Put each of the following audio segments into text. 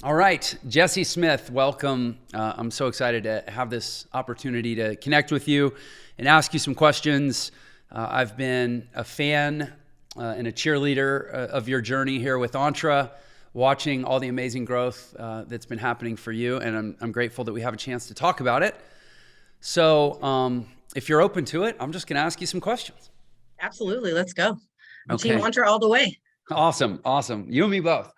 All right, Jessi Smith, welcome. I'm so excited to have this opportunity to connect with you and ask you some questions. I've been a fan and a cheerleader of your journey here with Ontra, watching all the amazing growth that's been happening for you, and I'm grateful that we have a chance to talk about it. So if you're open to it, I'm just going to ask you some questions. Absolutely. Let's go. Team Okay. Ontra all the way. Awesome. You and me both.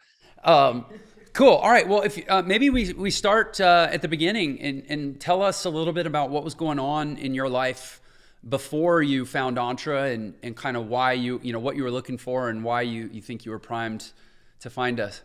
Um, cool. All right. Well, if maybe we start at the beginning and tell us a little bit about what was going on in your life before you found Ontra and kind of why what you were looking for and why you think you were primed to find us.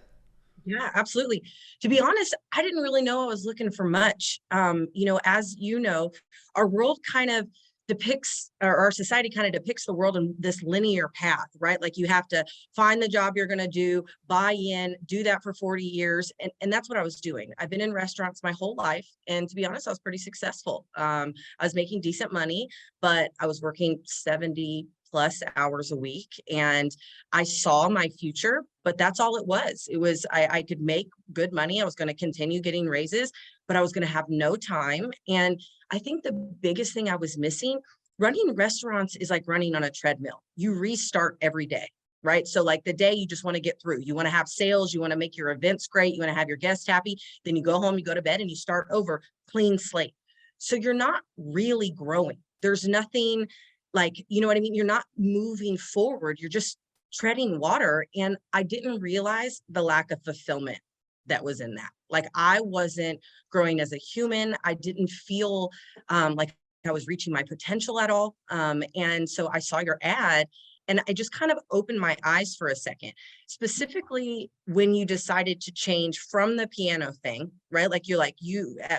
Yeah, absolutely. To be honest, I didn't really know I was looking for much. As you know, our world kind of depicts, or our society kind of depicts the world in this linear path, right? Like you have to find the job you're going to do, buy in, do that for 40 years. And that's what I was doing. I've been in restaurants my whole life. And to be honest, I was pretty successful. I was making decent money, but I was working 70 plus hours a week. And I saw my future, but that's all it was. It was, I could make good money. I was going to continue getting raises, but I was going to have no time. And I think the biggest thing I was missing, running restaurants is like running on a treadmill. You restart every day, right? So like the day you just want to get through, you want to have sales, you want to make your events great, you want to have your guests happy, then you go home, you go to bed and you start over, clean slate. So you're not really growing. There's nothing like, you know what I mean? You're not moving forward. You're just treading water. And I didn't realize the lack of fulfillment that was in that. Like I wasn't growing as a human. I didn't feel like I was reaching my potential at all. And so I saw your ad and I just kind of opened my eyes for a second, specifically when you decided to change from the piano thing, right? Like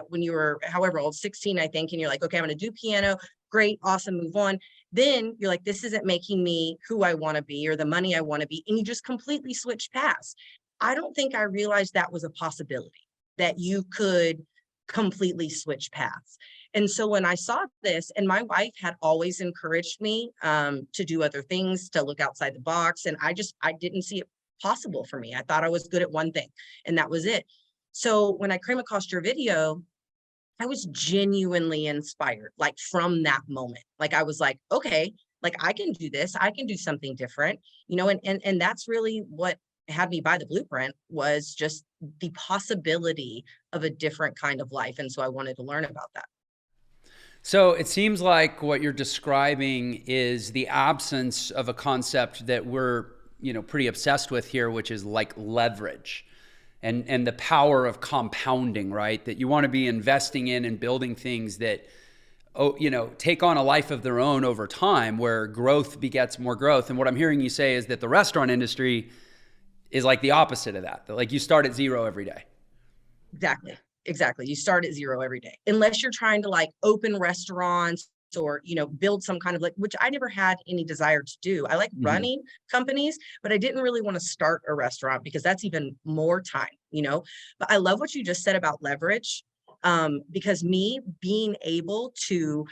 when you were however old, 16, I think, and you're like, okay, I'm going to do piano. Great, awesome, move on. Then you're like, this isn't making me who I want to be or the money I want to be. And you just completely switch paths. I don't think I realized that was a possibility, that you could completely switch paths. And so when I saw this, and my wife had always encouraged me to do other things, to look outside the box. And I didn't see it possible for me. I thought I was good at one thing and that was it. So when I came across your video, I was genuinely inspired, like from that moment. Like I was like, okay, like I can do this. I can do something different, and that's really what had me buy the blueprint, was just the possibility of a different kind of life. And so I wanted to learn about that. So it seems like what you're describing is the absence of a concept that we're, pretty obsessed with here, which is like leverage and the power of compounding, right? That you want to be investing in and building things that, take on a life of their own over time, where growth begets more growth. And what I'm hearing you say is that the restaurant industry is like the opposite of that. That like you start at zero every day. Exactly. You start at zero every day, unless you're trying to like open restaurants or, build some kind of like, which I never had any desire to do. I like Mm-hmm. running companies, but I didn't really want to start a restaurant because that's even more time. But I love what you just said about leverage, because me being able to,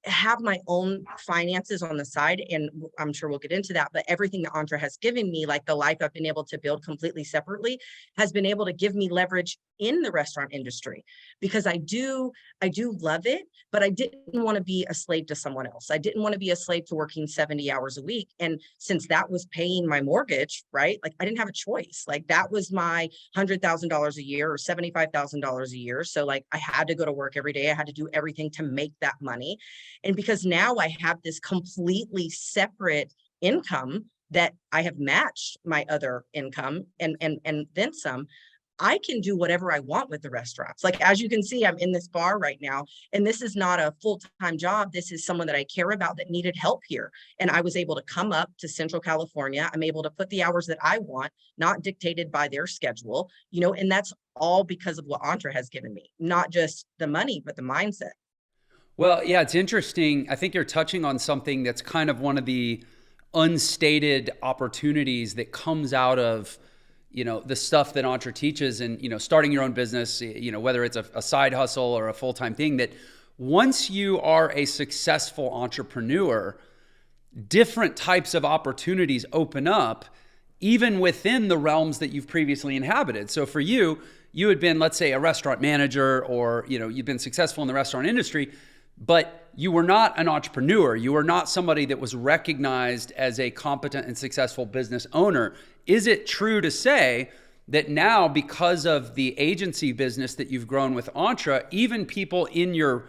have my own finances on the side, and I'm sure we'll get into that, but everything that Ontra has given me, like the life I've been able to build completely separately, has been able to give me leverage in the restaurant industry, because I do love it, but I didn't want to be a slave to someone else. I didn't want to be a slave to working 70 hours a week. And since that was paying my mortgage, right? Like I didn't have a choice. Like that was my $100,000 a year or $75,000 a year. So like I had to go to work every day. I had to do everything to make that money. And because now I have this completely separate income that I have matched my other income and then some, I can do whatever I want with the restaurants. Like, as you can see, I'm in this bar right now, and this is not a full-time job. This is someone that I care about that needed help here. And I was able to come up to Central California. I'm able to put the hours that I want, not dictated by their schedule, and that's all because of what Ontra has given me, not just the money, but the mindset. Well, yeah, it's interesting. I think you're touching on something that's kind of one of the unstated opportunities that comes out of, the stuff that Entre teaches and, starting your own business, whether it's a side hustle or a full-time thing, that once you are a successful entrepreneur, different types of opportunities open up even within the realms that you've previously inhabited. So for you, you had been, let's say, a restaurant manager, or, you know, you've been successful in the restaurant industry, but you were not an entrepreneur. You were not somebody that was recognized as a competent and successful business owner. Is it true to say that now, because of the agency business that you've grown with Ontra, even people in your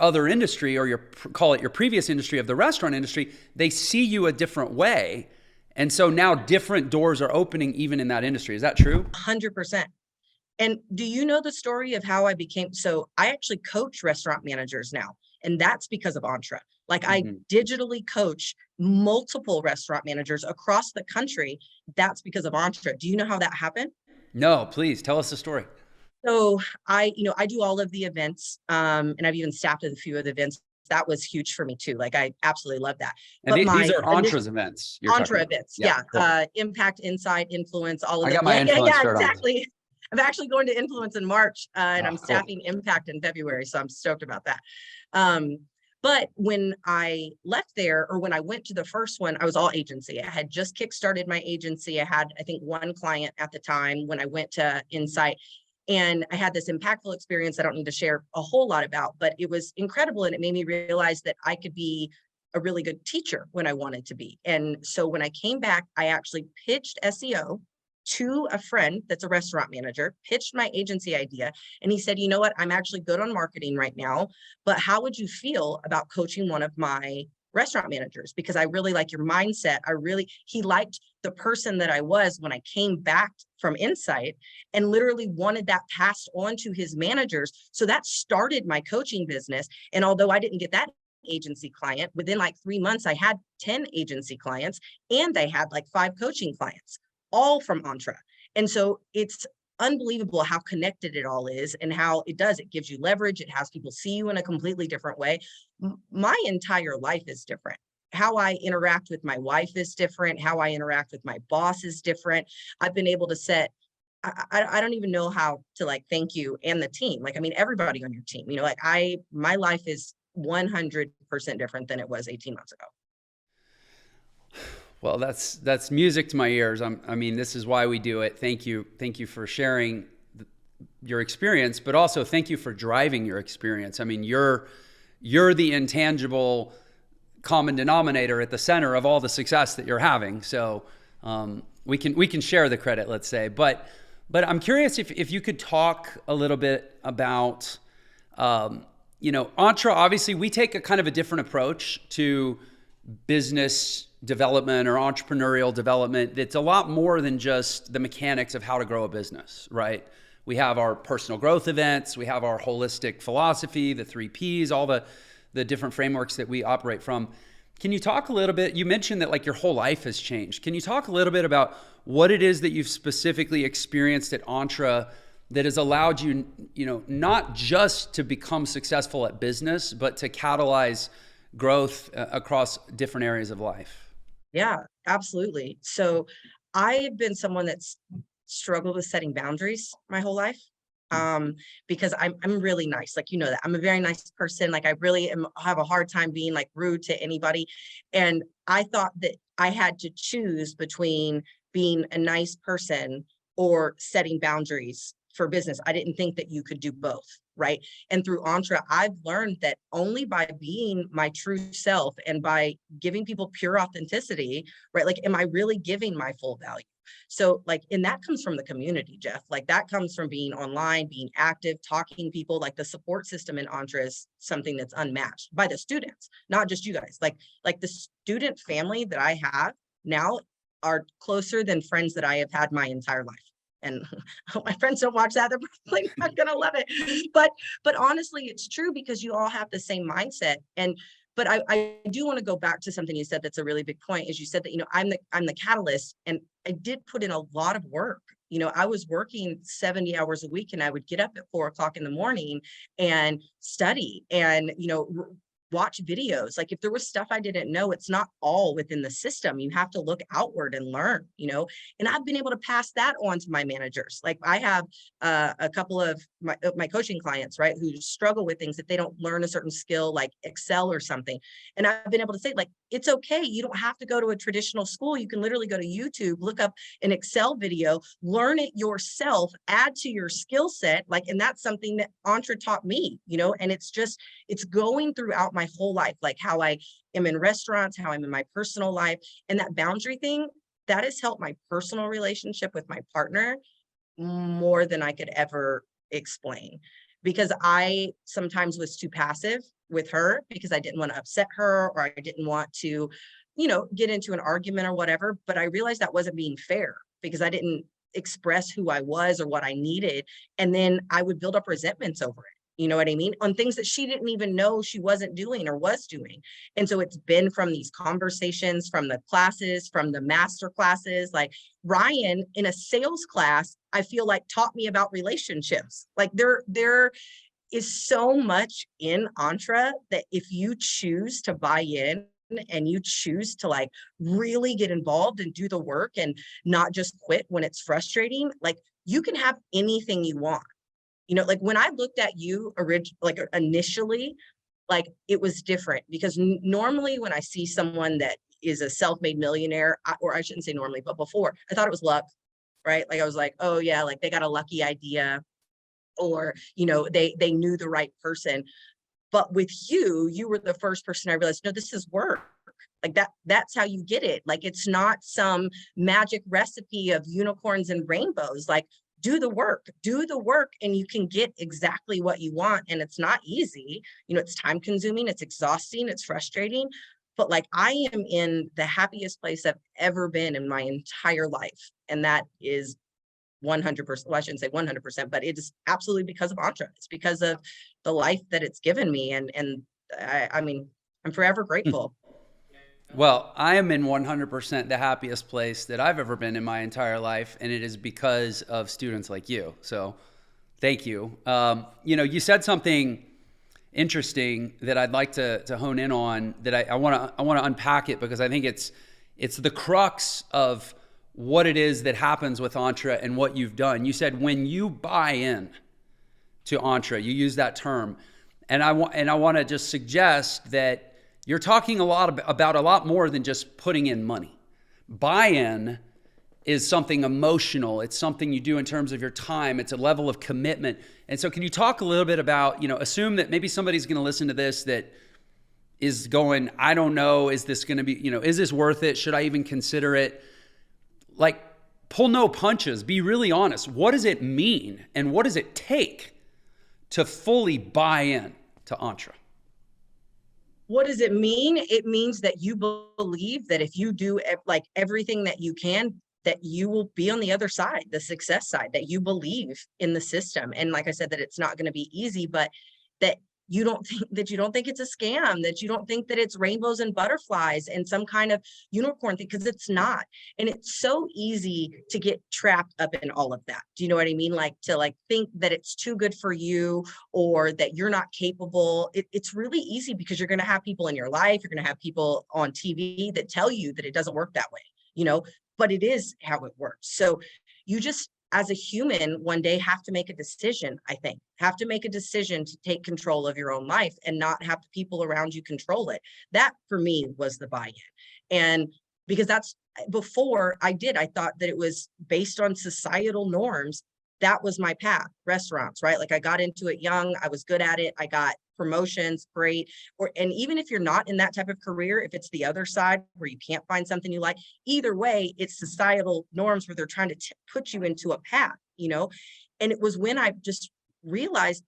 other industry, or call it your previous industry of the restaurant industry, they see you a different way? And so now different doors are opening even in that industry. Is that true? 100%. And do you know the story of how I became? So I actually coach restaurant managers now, and that's because of Ontra. Like, I digitally coach multiple restaurant managers across the country. That's because of Ontra. Do you know how that happened? No, please tell us the story. So I do all of the events, and I've even staffed at a few of the events. That was huge for me too. Like, I absolutely love that. And these are Ontra's events. Ontra events. Yeah. Cool. Impact, Insight, Influence, all of I that. got my Influence shirt on. Exactly. I'm actually going to Influence in March, and I'm cool. staffing Impact in February. So I'm stoked about that. But when I left there, or when I went to the first one, I was all agency. I had just kickstarted my agency. I had, I think, one client at the time when I went to Insight. And I had this impactful experience I don't need to share a whole lot about, but it was incredible. And it made me realize that I could be a really good teacher when I wanted to be. And so when I came back, I actually pitched SEO to a friend that's a restaurant manager, pitched my agency idea. And he said, you know what, I'm actually good on marketing right now, but how would you feel about coaching one of my restaurant managers? Because I really like your mindset. He liked the person that I was when I came back from Insight, and literally wanted that passed on to his managers. So that started my coaching business. And although I didn't get that agency client, within like 3 months, I had 10 agency clients, and I had like 5 coaching clients, all from Ontra. And so it's unbelievable how connected it all is, and how it gives you leverage. It has people see you in a completely different way. My entire life is different. How I interact with my wife is different. How I interact with my boss is different. I've been able to I don't even know how to like thank you and the team. Like, I mean, everybody on your team, you know, like my life is 100% different than it was 18 months ago. Well, that's music to my ears. I mean, this is why we do it. Thank you for sharing your experience, but also thank you for driving your experience. I mean, you're the intangible common denominator at the center of all the success that you're having. So we can share the credit, let's say. But I'm curious if you could talk a little bit about, Ontra. Obviously, we take a kind of a different approach to business development or entrepreneurial development. It's a lot more than just the mechanics of how to grow a business, right? We have our personal growth events. We have our holistic philosophy, the 3 Ps, all the different frameworks that we operate from. Can you talk a little bit? You mentioned that like your whole life has changed. Can you talk a little bit about what it is that you've specifically experienced at Ontra that has allowed you, not just to become successful at business, but to catalyze growth across different areas of life? Yeah, absolutely. So I've been someone that's struggled with setting boundaries my whole life. Because I'm really nice. Like, that I'm a very nice person. Like, I really have a hard time being like rude to anybody. And I thought that I had to choose between being a nice person or setting boundaries for business. I didn't think that you could do both. Right. And through Ontra, I've learned that only by being my true self and by giving people pure authenticity, right? Like, am I really giving my full value? So like, and that comes from the community, Jeff. Like, that comes from being online, being active, talking to people. Like, the support system in Ontra is something that's unmatched by the students, not just you guys. Like the student family that I have now are closer than friends that I have had my entire life. And my friends don't watch that. They're probably not going to love it. But honestly, it's true, because you all have the same mindset. But I do want to go back to something you said that's a really big point, is you said that, I'm the catalyst, and I did put in a lot of work. I was working 70 hours a week, and I would get up at 4 o'clock in the morning and study and, watch videos. Like if there was stuff I didn't know, it's not all within the system. You have to look outward and learn, and I've been able to pass that on to my managers. Like I have a couple of my coaching clients, right, who struggle with things if they don't learn a certain skill like Excel or something. And I've been able to say, like, it's okay. You don't have to go to a traditional school. You can literally go to YouTube, look up an Excel video, learn it yourself, add to your skill set. Like, and that's something that Ontra taught me, and it's going throughout my whole life, like how I am in restaurants, how I'm in my personal life. And that boundary thing, that has helped my personal relationship with my partner more than I could ever explain, because I sometimes was too passive with her because I didn't want to upset her, or I didn't want to, get into an argument or whatever. But I realized that wasn't being fair because I didn't express who I was or what I needed. And then I would build up resentments over it. You know what I mean? On things that she didn't even know she wasn't doing or was doing. And so it's been from these conversations, from the classes, from the master classes. Like Ryan in a sales class, I feel like taught me about relationships. Like there is so much in Ontra that if you choose to buy in and you choose to like really get involved and do the work and not just quit when it's frustrating, like you can have anything you want. Like when I looked at you initially, like it was different because normally when I see someone that is a self-made millionaire, or I shouldn't say normally, but before, I thought it was luck, right? Like I was like, oh yeah, like they got a lucky idea, or, they knew the right person. But with you, you were the first person I realized, no, this is work. Like that's how you get it. Like it's not some magic recipe of unicorns and rainbows. Like do the work, and you can get exactly what you want. And it's not easy. It's time consuming, it's exhausting, it's frustrating. But like I am in the happiest place I've ever been in my entire life. And that is 100%. Well, I shouldn't say 100%, but it is absolutely because of Ontra. It's because of the life that it's given me. And I mean, I'm forever grateful. Well, I am in 100% the happiest place that I've ever been in my entire life, and it is because of students like you. So thank you. You said something interesting that I'd like to hone in on, that I want to unpack it, because I think it's the crux of what it is that happens with Ontra and what you've done. You said when you buy in to Ontra, you use that term, and I want to just suggest that you're talking about a lot more than just putting in money. Buy-in is something emotional. It's something you do in terms of your time. It's a level of commitment. And so can you talk a little bit about, assume that maybe somebody's going to listen to this that is going, I don't know, is this going to be, is this worth it? Should I even consider it? Like, pull no punches. Be really honest. What does it mean? And what does it take to fully buy in to Ontra? What does it mean? It means that you believe that if you do like everything that you can, that you will be on the other side, the success side, that you believe in the system. And like I said, that it's not going to be easy, but that you don't think it's a scam, that you don't think that it's rainbows and butterflies and some kind of unicorn thing, because it's not. And it's so easy to get trapped up in all of that. Do you know what I mean? Like to think that it's too good for you, or that you're not capable. It's really easy because you're going to have people in your life, you're going to have people on TV that tell you that it doesn't work that way, but it is how it works. So you just, as a human, one day have to make a decision, have to make a decision to take control of your own life and not have the people around you control it. That for me was the buy-in. And because that's before I thought that it was based on societal norms. That was my path, restaurants, right? Like I got into it young, I was good at it. I got promotions, great. And even if you're not in that type of career, if it's the other side where you can't find something you like, either way, it's societal norms where they're trying to put you into a path, And it was when I just realized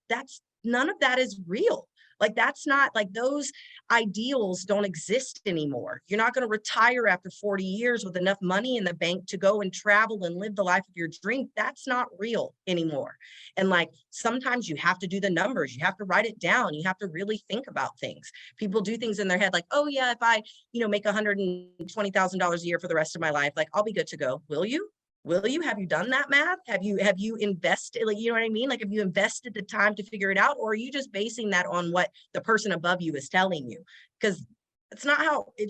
none of that is real. Like that's not, like those ideals don't exist anymore. You're not going to retire after 40 years with enough money in the bank to go and travel and live the life of your dream. That's not real anymore. And like sometimes you have to do the numbers, you have to write it down, you have to really think about things. People do things in their head like, oh yeah, if I make $120,000 a year for the rest of my life, like I'll be good to go. Will you? Will you? Have you done that math? Have you invested, like, you know what I mean? Like, have you invested the time to figure it out? Or are you just basing that on what the person above you is telling you? Because it's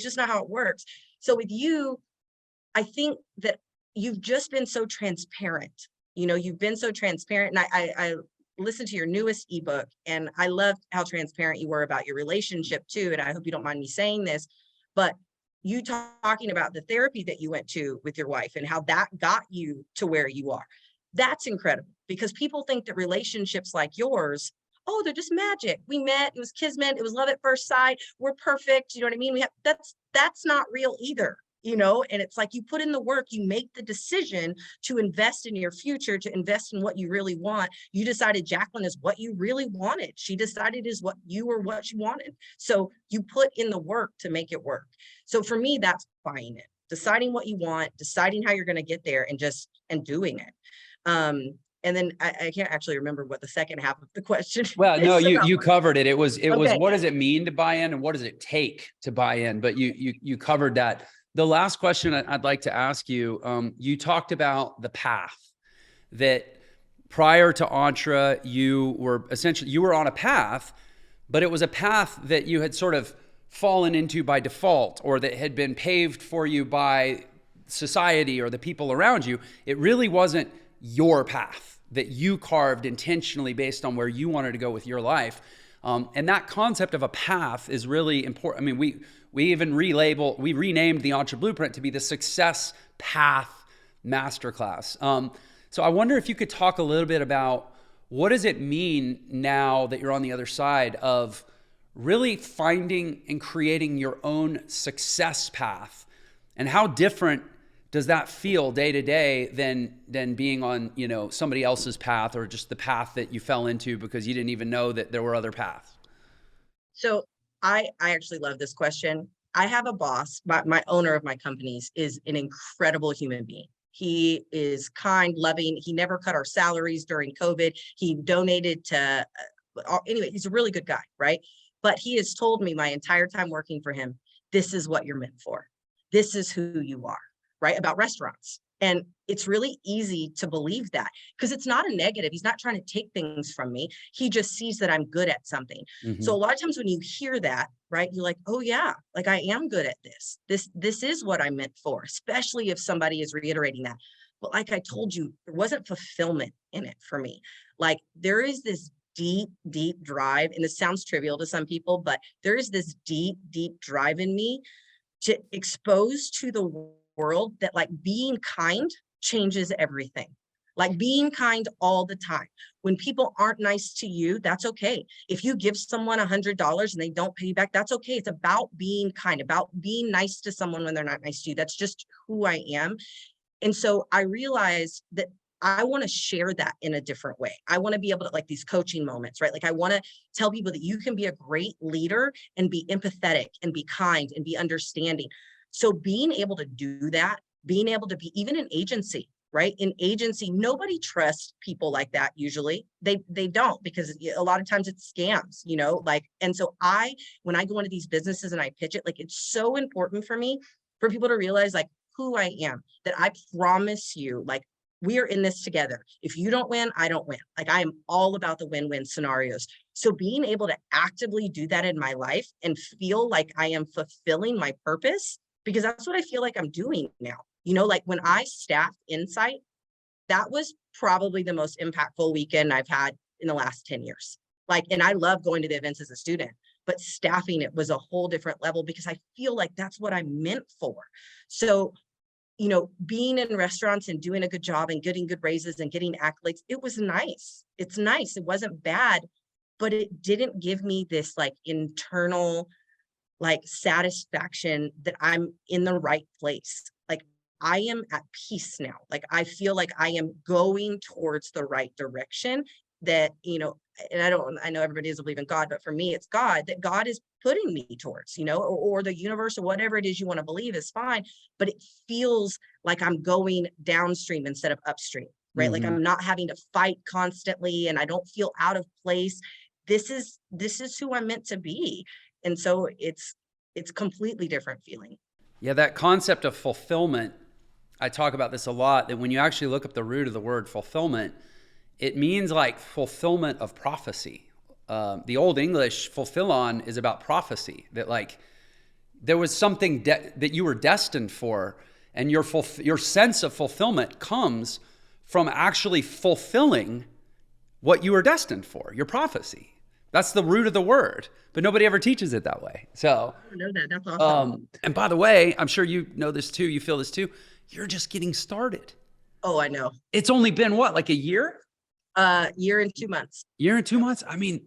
just not how it works. So with you, I think that you've just been so transparent. You've been so transparent. And I listened to your newest ebook, and I loved how transparent you were about your relationship too. And I hope you don't mind me saying this, but you talking about the therapy that you went to with your wife and how that got you to where you are. That's incredible, because people think that relationships like yours, oh, they're just magic. We met, it was kismet, it was love at first sight, we're perfect. You know what I mean? That's not real either. And it's like, you put in the work, you make the decision to invest in your future, to invest in what you really want. You decided Jacqueline is what you really wanted. She decided is what you were, what she wanted. So you put in the work to make it work. So for me, that's buying it, deciding what you want, deciding how you're going to get there, and doing it. And then I can't actually remember what the second half of the question Well, no, is you covered it. It was Okay. what does it mean to buy in and what does it take to buy in? But you covered that. The last question I'd like to ask you, you talked about the path that prior to Ontra, you were on a path, but it was a path that you had sort of fallen into by default, or that had been paved for you by society or the people around you. It really wasn't your path that you carved intentionally based on where you wanted to go with your life. And that concept of a path is really important. I mean, we even renamed the Ontra Blueprint to be the Success Path Masterclass. So I wonder if you could talk a little bit about, what does it mean now that you're on the other side of really finding and creating your own success path, and how different does that feel day to day than being on, somebody else's path, or just the path that you fell into because you didn't even know that there were other paths? So I actually love this question. I have a boss, my owner of my companies is an incredible human being. He is kind, loving. He never cut our salaries during COVID. He donated to, anyway, he's a really good guy, right? But he has told me my entire time working for him, this is what you're meant for. This is who you are, right? About restaurants. And it's really easy to believe that, because it's not a negative. He's not trying to take things from me. He just sees that I'm good at something. Mm-hmm. So a lot of times when you hear that, right, you're like, oh yeah, like I am good at this. This is what I'm meant for, especially if somebody is reiterating that. But like I told you, there wasn't fulfillment in it for me. Like, there is this deep, deep drive, and it sounds trivial to some people, but there is this deep, deep drive in me to expose to the world that, like, being kind changes everything. Like, being kind all the time. When people aren't nice to you, that's okay. If you give someone $100 and they don't pay you back, that's okay. It's about being kind, about being nice to someone when they're not nice to you. That's just who I am. And so I realized that I want to share that in a different way. I want to be able to, like, these coaching moments, right? Like, I want to tell people that you can be a great leader and be empathetic and be kind and be understanding. So being able to do that, being able to be, even in agency, right? In agency, nobody trusts people like that. Usually they don't, because a lot of times it's scams, like, and so when I go into these businesses and I pitch it, like, it's so important for me, for people to realize, like, who I am, that I promise you, like, we are in this together. If you don't win, I don't win. Like, I am all about the win-win scenarios. So being able to actively do that in my life and feel like I am fulfilling my purpose, because that's what I feel like I'm doing now. Like, when I staffed Insight, that was probably the most impactful weekend I've had in the last 10 years. Like, and I love going to the events as a student, but staffing it was a whole different level, because I feel like that's what I'm meant for. So, being in restaurants and doing a good job and getting good raises and getting accolades, it was nice. It's nice. It wasn't bad, but it didn't give me this, like, internal, like, satisfaction that I'm in the right place. Like, I am at peace now. Like, I feel like I am going towards the right direction, that, and I know everybody doesn't believe in God, but for me, it's God, that God is putting me towards, or the universe, or whatever it is you want to believe is fine. But it feels like I'm going downstream instead of upstream, right? Mm-hmm. Like, I'm not having to fight constantly, and I don't feel out of place. This is who I'm meant to be. And so it's completely different feeling. Yeah, that concept of fulfillment I talk about this a lot, that when you actually look up the root of the word fulfillment, it means like fulfillment of prophecy. The Old English fulfillon is about prophecy, that like there was something that you were destined for, and your sense of fulfillment comes from actually fulfilling what you were destined for, your prophecy. That's the root of the word, but nobody ever teaches it that way. So I know that. That's awesome. and by the way, I'm sure you know this too, you feel this too, you're just getting started. Oh, I know. It's only been what, like a year? Year and 2 months. Year and 2 months? I mean,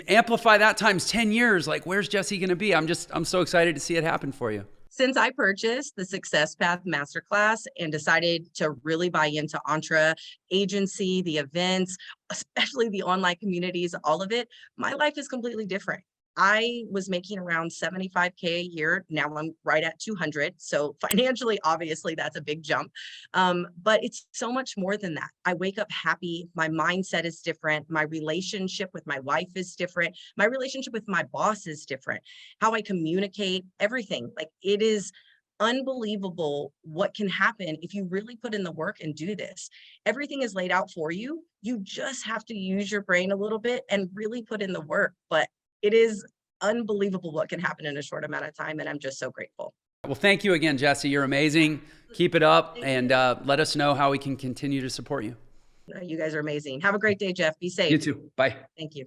amplify that times 10 years. Like, where's Jessi going to be? I'm so excited to see it happen for you. Since I purchased the Success Path Masterclass and decided to really buy into Ontra agency, the events, especially the online communities, all of it, my life is completely different. I was making around 75K a year. Now I'm right at 200. So financially, obviously, that's a big jump. But it's so much more than that. I wake up happy. My mindset is different. My relationship with my wife is different. My relationship with my boss is different. How I communicate, everything. Like, it is unbelievable what can happen if you really put in the work and do this. Everything is laid out for you. You just have to use your brain a little bit and really put in the work. But it is unbelievable what can happen in a short amount of time. And I'm just so grateful. Well, thank you again, Jessi. You're amazing. Keep it up, and let us know how we can continue to support you. You guys are amazing. Have a great day, Jeff. Be safe. You too. Bye. Thank you.